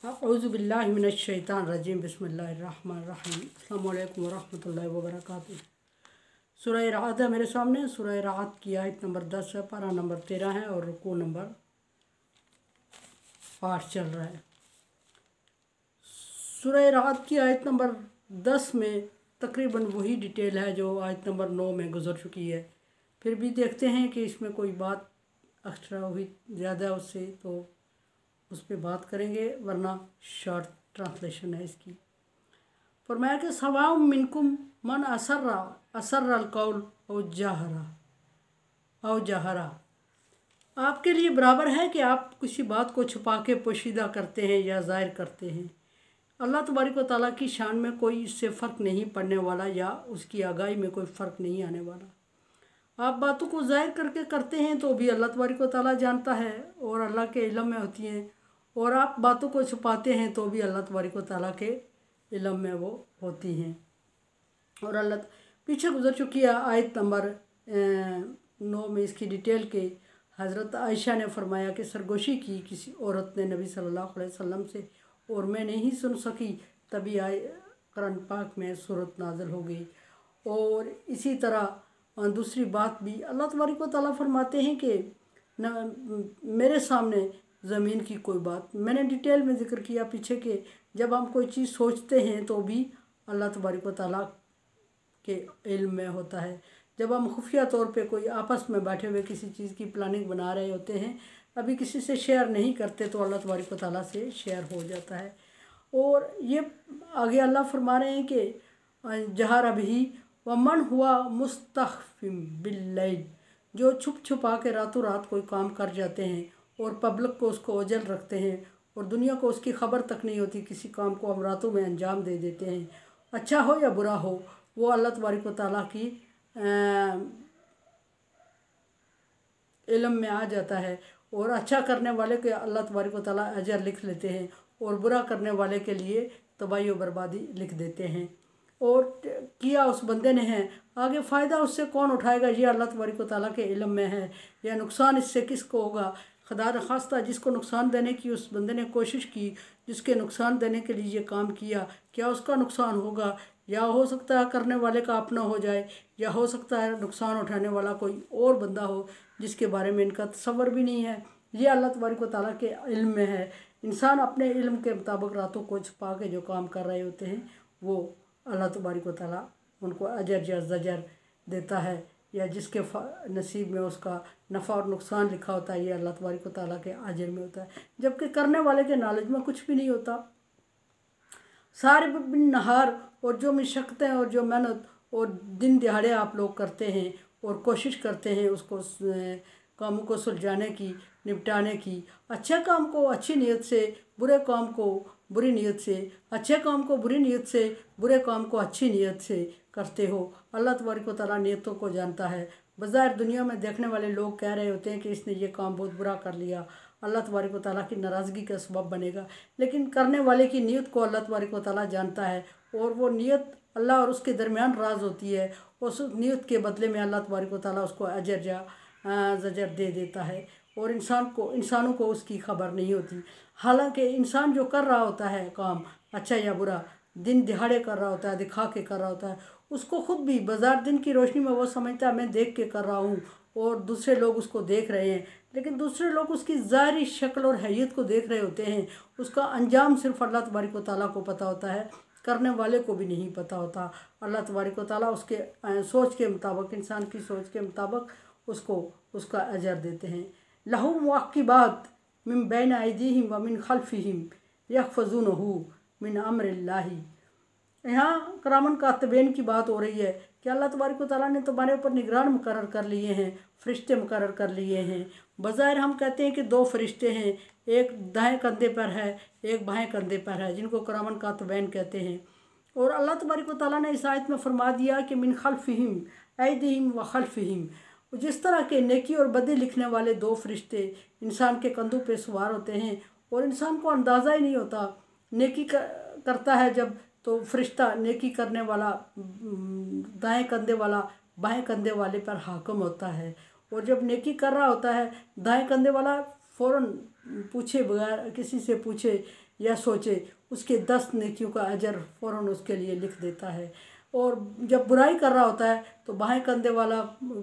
औज़ुबिल्लाहि मिनश्शैतानिर्रजीम बिस्मिल्लाहिर्रहमानिर्रहीम अस्सलामु अलैकुम वरहमतुल्लाहि वबरकातुहू। सूरह राअत है मेरे सामने। सूरह राअत की आयत नंबर 10 है, पारा नंबर 13 है और रुकू नंबर 8 चल रहा है। सूरह राअत की आयत नंबर 10 में तकरीबन वही डिटेल है जो आयत नंबर 9 में गुजर चुकी है। फिर भी देखते हैं कि इसमें कोई बात एक्स्ट्रा हुई ज़्यादा उससे, तो उस पर बात करेंगे, वरना शॉर्ट ट्रांसलेशन है इसकी। फरमाया कि सवाउ मिनकुम मन असर्रा कौल औ जहरा। आपके लिए बराबर है कि आप किसी बात को छुपा के पोशीदा करते हैं या ज़ाहिर करते हैं। अल्लाह तबारक व तआला की शान में कोई इससे फ़र्क नहीं पड़ने वाला या उसकी आगाही में कोई फ़र्क नहीं आने वाला। आप बातों को ज़ाहिर करके करते हैं तो भी अल्लाह तबारक व तआला जानता है और अल्लाह के इल्म में होती हैं, और आप बातों को छुपाते हैं तो भी अल्लाह तबारक व तआला के इल्म में वो होती हैं। और अल्लाह पीछे गुजर चुकी है आयत नंबर 9 में इसकी डिटेल के हज़रत आयशा ने फरमाया कि सरगोशी की किसी औरत ने नबी सल्लल्लाहु अलैहि वसल्लम से और मैं नहीं सुन सकी, तभी आए कुरान पाक में सूरत नाज़िल हो गई। और इसी तरह दूसरी बात भी अल्लाह तबारक व तआला फरमाते हैं कि मेरे सामने ज़मीन की कोई बात, मैंने डिटेल में ज़िक्र किया पीछे के, जब हम कोई चीज़ सोचते हैं तो भी अल्लाह तबारक व तआला के इल्म में होता है। जब हम खुफिया तौर पे कोई आपस में बैठे हुए किसी चीज़ की प्लानिंग बना रहे होते हैं, अभी किसी से शेयर नहीं करते तो अल्लाह तबारक व तआला से शेयर हो जाता है। और ये आगे अल्लाह फरमा रहे हैं कि जहर अभी व मन हुआ मुस्तख्फिम बिल्लैल, जो छुप छुपा के रातों रात कोई काम कर जाते हैं और पब्लिक को उसको ओझल रखते हैं और दुनिया को उसकी ख़बर तक नहीं होती, किसी काम को हम रातों में अंजाम दे देते हैं। अच्छा हो या बुरा हो, वो अल्लाह तबारक व तआला की इल्म में आ जाता है। और अच्छा करने वाले के अल्लाह तबारक व तआला अजर लिख लेते हैं और बुरा करने वाले के लिए तबाही और बर्बादी लिख देते हैं। और किया उस बंदे ने है, आगे फ़ायदा उससे कौन उठाएगा ये अल्लाह तबारक व तआला के इल्म में है, या नुकसान इससे किसको होगा। खुदा न खास्ता जिसको नुकसान देने की उस बंदे ने कोशिश की, जिसके नुकसान देने के लिए ये काम किया, क्या उसका नुकसान होगा, या हो सकता है करने वाले का अपना हो जाए, या हो सकता है नुकसान उठाने वाला कोई और बंदा हो जिसके बारे में इनका तसव्वुर भी नहीं है। ये अल्लाह तबारक व तआला के इल्म में है। इंसान अपने इल्म के मुताबिक रातों को छुपा के जो काम कर रहे होते हैं वो अल्लाह तबारक व तआला उनको अजर या ज़जर देता है, या जिसके नसीब में उसका नफ़ा और नुकसान लिखा होता है ये अल्लाह तबारक व तआला के अजर में होता है, जबकि करने वाले के नॉलेज में कुछ भी नहीं होता। सारे बिन नहार, और जो मशक्क़तें और जो मेहनत और दिन दिहाड़े आप लोग करते हैं और कोशिश करते हैं उसको कामों को सुलझाने की, निपटाने की, अच्छे काम को अच्छी नीयत से, बुरे काम को बुरी नीयत से, अच्छे काम को बुरी नीयत से, बुरे काम को अच्छी नीयत से करते हो। अल्लाह तबारक व तआला नीयतों को जानता है। बज़ाहिर दुनिया में देखने वाले लोग कह रहे होते हैं कि इसने ये काम बहुत बुरा कर लिया, अल्लाह तबारक व तआला की नाराज़गी का सबब बनेगा, लेकिन करने वाले की नीयत को अल्लाह तबारक व तआला जानता है। और वो नीयत अल्लाह और उसके दरमियान राज होती है। उस नीयत के बदले में अल्लाह तबारक व तआला उसको अजर या ज़जर दे देता है, और इंसानों को उसकी ख़बर नहीं होती। हालांकि इंसान जो कर रहा होता है काम अच्छा या बुरा, दिन दिहाड़े कर रहा होता है, दिखा के कर रहा होता है, उसको ख़ुद भी बाजार दिन की रोशनी में वो समझता है मैं देख के कर रहा हूँ और दूसरे लोग उसको देख रहे हैं, लेकिन दूसरे लोग उसकी ज़ाहिरी शक्ल और हैयत को देख रहे होते हैं। उसका अंजाम सिर्फ अल्लाह तबारक व तआला को पता होता है, करने वाले को भी नहीं पता होता। अल्लाह तबारक व तआला उसके सोच के मुताबिक, इंसान की सोच के मुताबिक उसको उसका अजर देते हैं। लहू मुअक्किबात मिन बैन अयदीहिम व मिन खल्फिहिम यहफ़ज़ूनहु मिन अम्रिल्लाहि। यहाँ करामन कातिबीन की बात हो रही है कि अल्लाह तबारक व तआला ने तुम्हारे ऊपर निगरान मुकर्रर कर लिए हैं, फ़रिश्ते मुकर्रर कर लिए हैं। बज़ाहिर हम कहते हैं कि 2 फ़रिश्ते हैं, एक दाएं कंधे पर है, एक बाएं कंधे पर है, जिनको करामन कातिबीन कहते हैं। और अल्लाह तबारक व तआला ने इस आयत में फरमा दिया कि मिन खल्फिहिम अयदीहिम व खल्फिहिम, जिस तरह के नेकी और बदी लिखने वाले 2 फ़रिश्ते इंसान के कंधों पे सवार होते हैं और इंसान को अंदाज़ा ही नहीं होता। नेकी करता है जब, तो फ़रिश्ता नेकी करने वाला दाएं कंधे वाला बाएं कंधे वाले पर हाकिम होता है, और जब नेकी कर रहा होता है दाएं कंधे वाला फ़ौरन पूछे बगैर, किसी से पूछे या सोचे, उसके 10 नेकियों का अजर फ़ौरन उसके लिए लिख देता है। और जब बुराई कर रहा होता है तो बाएं कंधे वाला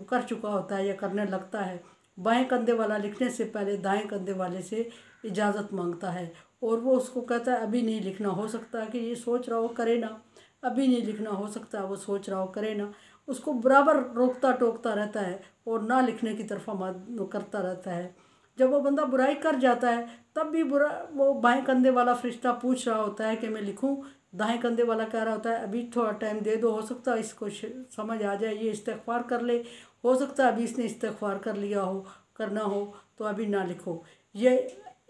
कर चुका होता है या करने लगता है, बाएं कंधे वाला लिखने से पहले दाएं कंधे वाले से इजाज़त मांगता है और वो उसको कहता है अभी नहीं लिखना, हो सकता है कि ये सोच रहा हो करे ना, अभी नहीं लिखना, हो सकता है वो सोच रहा हो करे ना। उसको बराबर रोकता टोकता रहता है और ना लिखने की तरफ करता रहता है। जब वो बंदा बुराई कर जाता है तब भी बुरा वो बाएं कंधे वाला फरिश्ता पूछ रहा होता है कि मैं लिखूं, दाएं कंधे वाला कह रहा होता है अभी थोड़ा टाइम दे दो, हो सकता है इसको समझ आ जाए, ये इस्तिग़फ़ार कर ले, हो सकता है अभी इसने इस्तिग़फ़ार कर लिया हो, करना हो तो अभी ना लिखो। ये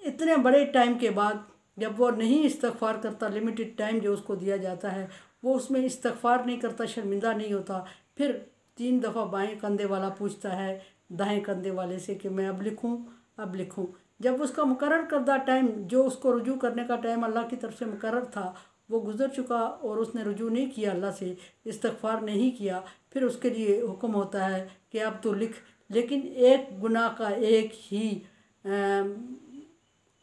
इतने बड़े टाइम के बाद जब वो नहीं इस्तिग़फ़ार करता, लिमिटेड टाइम जो उसको दिया जाता है वो उसमें इस्तिग़फ़ार नहीं करता, शर्मिंदा नहीं होता, फिर 3 दफ़ा बाएं कंधे वाला पूछता है दाएं कंधे वाले से कि मैं अब लिखूं, अब लिखूं। जब उसका मुकर्रर करदा टाइम, जो उसको रुजू करने का टाइम अल्लाह की तरफ से मुकर्रर था, वो गुज़र चुका और उसने रुजू नहीं किया, अल्लाह से इस्तिग़फ़ार नहीं किया, फिर उसके लिए हुक्म होता है कि अब तो लिख, लेकिन एक गुनाह का एक ही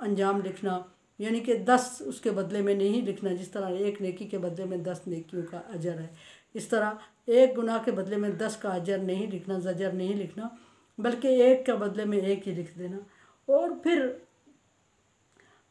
अंजाम लिखना, यानी कि 10 उसके बदले में नहीं लिखना। जिस तरह एक नेकी के बदले में 10 नेकियों का अजर है, इस तरह एक गुनाह के बदले में 10 का अजर नहीं लिखना, ज़जर नहीं लिखना, बल्कि एक के बदले में एक ही लिख देना। और फिर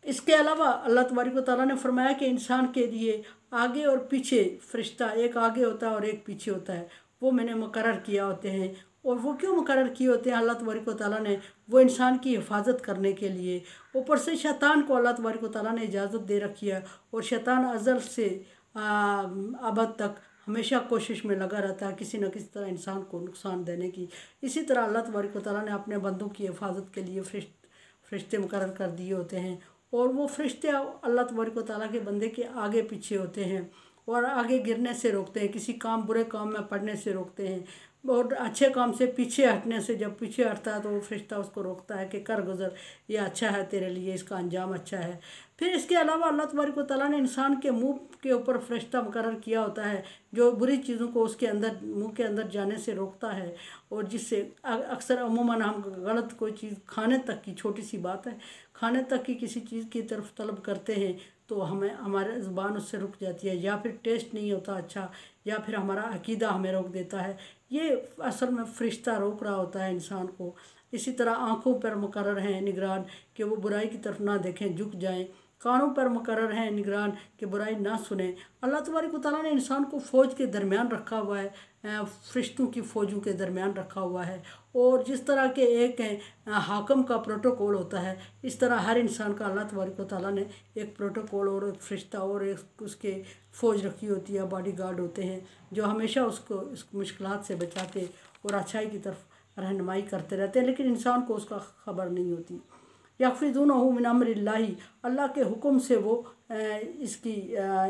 इसके अलावा अल्लाह तबारक व तआला ने फरमाया कि इंसान के लिए आगे और पीछे फरिश्ता, एक आगे होता है और एक पीछे होता है, वो मैंने मुकर्रर किया होते हैं। और वो क्यों मुकर्रर किए होते हैं अल्लाह तबारक व तआला ने? वो इंसान की हिफाजत करने के लिए। ऊपर से शैतान को अल्लाह तबारक व तआला ने इजाज़त दे रखी है और शैतान अज़ल से अबद तक हमेशा कोशिश में लगा रहता है किसी न किसी तरह इंसान को नुकसान देने की। इसी तरह अल्लाह तबारक व तआला ने अपने बंदों की हिफाजत के लिए फरिश्ते मुकर्रर कर दिए होते हैं और वो फरिश्ते अल्लाह तबारक व तआला के बंदे के आगे पीछे होते हैं और आगे गिरने से रोकते हैं, किसी काम बुरे काम में पड़ने से रोकते हैं और अच्छे काम से पीछे हटने से, जब पीछे हटता है तो वो फरिश्ता उसको रोकता है कि कर गुज़र, ये अच्छा है तेरे लिए, इसका अंजाम अच्छा है। फिर इसके अलावा अल्लाह तबारक व तआला ने इंसान के मुंह के ऊपर फरिश्ता मुकर्रर किया होता है जो बुरी चीज़ों को उसके अंदर, मुंह के अंदर जाने से रोकता है और जिससे अक्सर अमूमन हम गलत कोई चीज़, खाने तक की छोटी सी बात है, खाने तक की किसी चीज़ की तरफ तलब करते हैं तो हमें हमारे ज़ुबान उससे रुक जाती है, या फिर टेस्ट नहीं होता अच्छा, या फिर हमारा अकीदा हमें रोक देता है। ये असल में फरिश्ता रोक रहा होता है इंसान को। इसी तरह आँखों पर मुकर्रर हैं निगरान कि वो बुराई की तरफ ना देखें, झुक जाएं। कानों पर मुकर्रर हैं निगरान कि बुराई ना सुने। अल्लाह तबारक व तआला ने इंसान को फ़ौज के दरमियान रखा हुआ है, फरिश्तों की फ़ौजों के दरमियान रखा हुआ है। और जिस तरह के एक हाकम का प्रोटोकॉल होता है, इस तरह हर इंसान का अल्लाह तबारक व तआला ने एक प्रोटोकॉल और एक फरिश्ता और एक उसके फ़ौज रखी होती है, बॉडी गार्ड होते हैं जो हमेशा उसको इस मुश्किलात से बचाते और अच्छाई की तरफ रहनुमाई करते रहते हैं, लेकिन इंसान को उसका खबर नहीं होती। यहफ़िज़ूनहु मिन अम्रिल्लाहि, अल्लाह के हुक्म से वो इसकी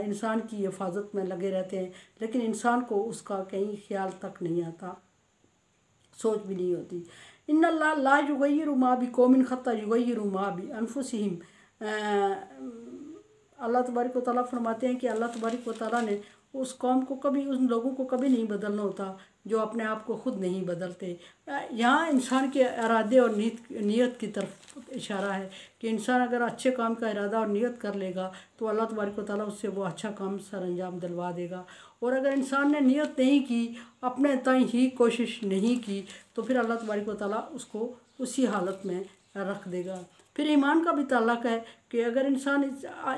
इंसान की हिफाजत में लगे रहते हैं, लेकिन इंसान को उसका कहीं ख्याल तक नहीं आता, सोच भी नहीं होती। इन्नल्लाह ला युगय्यिरु मा बिक़ौमिन हत्ता युगय्यिरु मा बिअन्फुसिहिम। अल्लाह तबारक व तआला फरमाते हैं कि अल्लाह तबारक व तआला ने उस कौम को कभी, उन लोगों को कभी नहीं बदलना होता जो अपने आप को खुद नहीं बदलते। यहाँ इंसान के इरादे और नीयत की तरफ इशारा है कि इंसान अगर अच्छे काम का इरादा और नीयत कर लेगा तो अल्लाह तबारक व तआला उससे वो अच्छा काम सर अंजाम दिलवा देगा। और अगर इंसान ने नीयत नहीं की, अपने ताईं ही कोशिश नहीं की, तो फिर अल्लाह तबारक व तआला उसको उसी हालत में रख देगा। फिर ईमान का भी ताल्लुक़ है कि अगर इंसान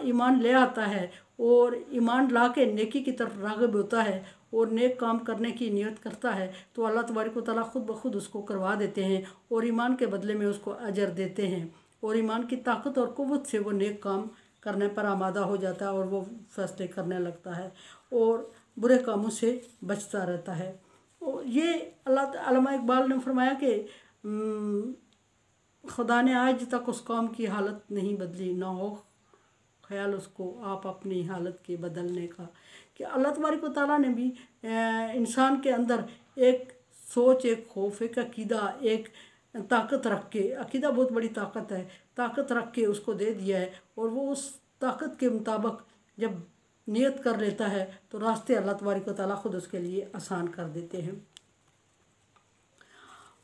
ईमान ले आता है और ईमान ला के नेकी की तरफ राग़िब होता है और नेक काम करने की नियत करता है तो अल्लाह तबारक व तआला ख़ुद ब खुद उसको करवा देते हैं और ईमान के बदले में उसको अजर देते हैं और ईमान की ताकत और क़ुव्वत से वो नेक काम करने पर आमादा हो जाता है और वो फैसले करने लगता है और बुरे कामों से बचता रहता है। और ये अल्लामा इकबाल ने फरमाया कि खुदा ने आज तक उस कौम की हालत नहीं बदली, ना हो ख्याल उसको आप अपनी हालत के बदलने का। कि अल्लाह तबारक व तआला ने भी इंसान के अंदर एक सोच, एक खौफ, एक अकीदा, एक ताकत रख के, अकीदा बहुत बड़ी ताकत है, ताकत रख के उसको दे दिया है और वो उस ताकत के मुताबिक जब नियत कर लेता है तो रास्ते अल्लाह तबारक व तआला ख़ुद उसके लिए आसान कर देते हैं।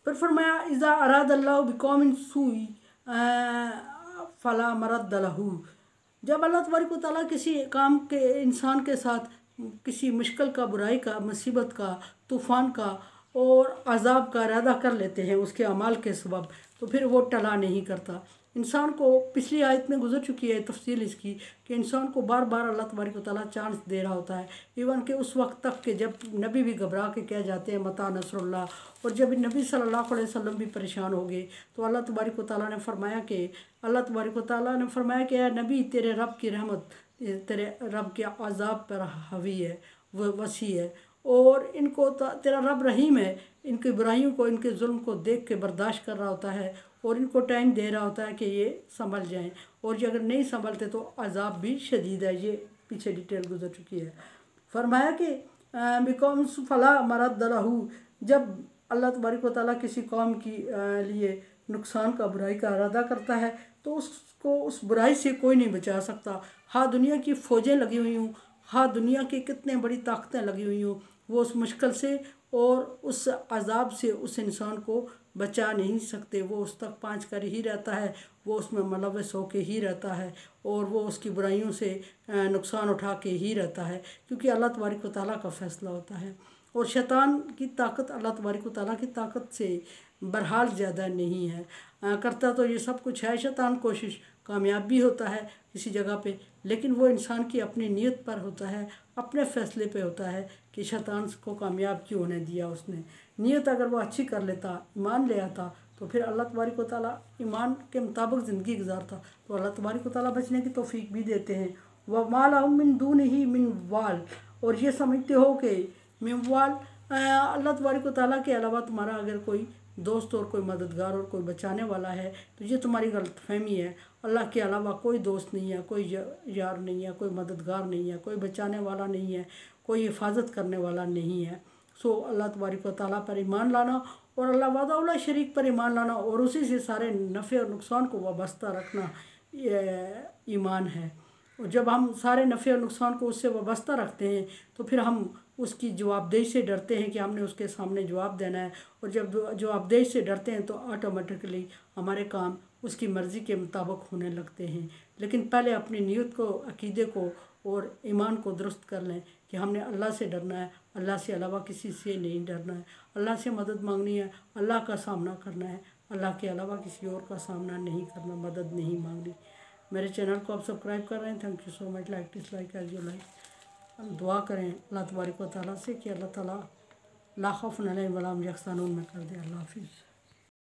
फिर फरमाया इज़ा अरादल्लाहु बिक़ौमिन सूई फ़ला मरद्द लहू। जब अल्लाह तबारक व तआला किसी काम के इंसान के साथ किसी मुश्किल का, बुराई का, मुसीबत का, तूफ़ान का और अज़ाब का इरादा कर लेते हैं उसके अमाल के सबब, तो फिर वो टला नहीं करता। इंसान को पिछली आयत में गुजर चुकी है तफसील इसकी कि इंसान को बार बार अल्लाह तबारक व तआला चांस दे रहा होता है। इवन कि उस वक्त तक कि जब नबी भी घबरा के कह जाते हैं मता नसरुल्लाह, और जब नबी सल्लल्लाहु अलैहि वसल्लम भी परेशान हो गए तो अल्लाह तबारक व तआला ने फरमाया कि ए नबी, तेरे रब की रहमत तेरे रब के अज़ाब पर हावी है, वो वसी है, और इनको तेरा रब रहीम है, इनकी बुराइयों को, इनके जुल्म को देख के बर्दाश्त कर रहा होता है और इनको टाइम दे रहा होता है कि ये संभल जाएं, और ये अगर नहीं संभलते तो अज़ाब भी शदीद है। ये पीछे डिटेल गुजर चुकी है। फरमाया कि बिकौम फला मरद लहू, जब अल्लाह तबारक व तआला किसी कौम की लिए नुकसान का, बुराई का इरादा करता है तो उसको उस बुराई से कोई नहीं बचा सकता। हाँ दुनिया की फ़ौजें लगी हुई हूँ, हाँ दुनिया की कितने बड़ी ताकतें लगी हुई हूँ, वो उस मुश्किल से और उस अज़ाब से उस इंसान को बचा नहीं सकते। वो उस तक पहुँच कर ही रहता है, वो उसमें मुलव्वस होके ही रहता है और वो उसकी बुराइयों से नुकसान उठा के ही रहता है, क्योंकि अल्लाह तबारक व तआला का फ़ैसला होता है। और शैतान की ताकत अल्लाह तबारक व तआला की ताकत से बहरहाल ज़्यादा नहीं है। करता तो ये सब कुछ है शैतान, कोशिश कामयाब भी होता है किसी जगह पे, लेकिन वो इंसान की अपनी नीयत पर होता है, अपने फ़ैसले पे होता है कि शैतान को कामयाब क्यों होने दिया उसने। नीयत अगर वो अच्छी कर लेता, ईमान ले आता, तो फिर अल्लाह तबारक व तआला ईमान के मुताबिक ज़िंदगी गुजारता तो अल्लाह तबारक व तआला बचने की तौफीक भी देते हैं। व मा लहुम मिन दूनिही मिन वाल, और ये समझते हो कि मिन वाल अल्लाह तबारक व तआला के अलावा तुम्हारा अगर कोई दोस्त और कोई मददगार और कोई बचाने वाला है तो ये तुम्हारी गलतफहमी है। अल्लाह के अलावा कोई दोस्त नहीं है, कोई यार नहीं है, कोई मददगार नहीं है, कोई बचाने वाला नहीं है, कोई हिफाजत करने वाला नहीं है। सो अल्लाह तबारक व तआला पर ईमान लाना और अल्लाह वादा शरीक पर ईमान लाना और उसी से सारे नफ़े और नुकसान को वाबस्ता रखना ईमान है। और जब हम सारे नफ़े और नुकसान को उससे वाबस्ता रखते हैं तो फिर हम उसकी जवाबदेही से डरते हैं कि हमने उसके सामने जवाब देना है, और जब जवाबदेही से डरते हैं तो ऑटोमेटिकली हमारे काम उसकी मर्ज़ी के मुताबिक होने लगते हैं। लेकिन पहले अपनी नीयत को, अकीदे को और ईमान को दुरुस्त कर लें कि हमने अल्लाह से डरना है, अल्लाह से अलावा किसी से नहीं डरना है, अल्लाह से मदद मांगनी है, अल्लाह का सामना करना है, अल्लाह के अलावा किसी और का सामना नहीं करना, मदद नहीं मांगनी। मेरे चैनल को आप सब्सक्राइब कर रहे हैं, thank you so much. Like dislike as you like. हम दुआ करें अल्लाह तबारक व तआला से कि अल्लाह ताला ला खौफुन अलैहिम व ला हुम यहज़नून में कर दे। अल्लाह हाफिज़।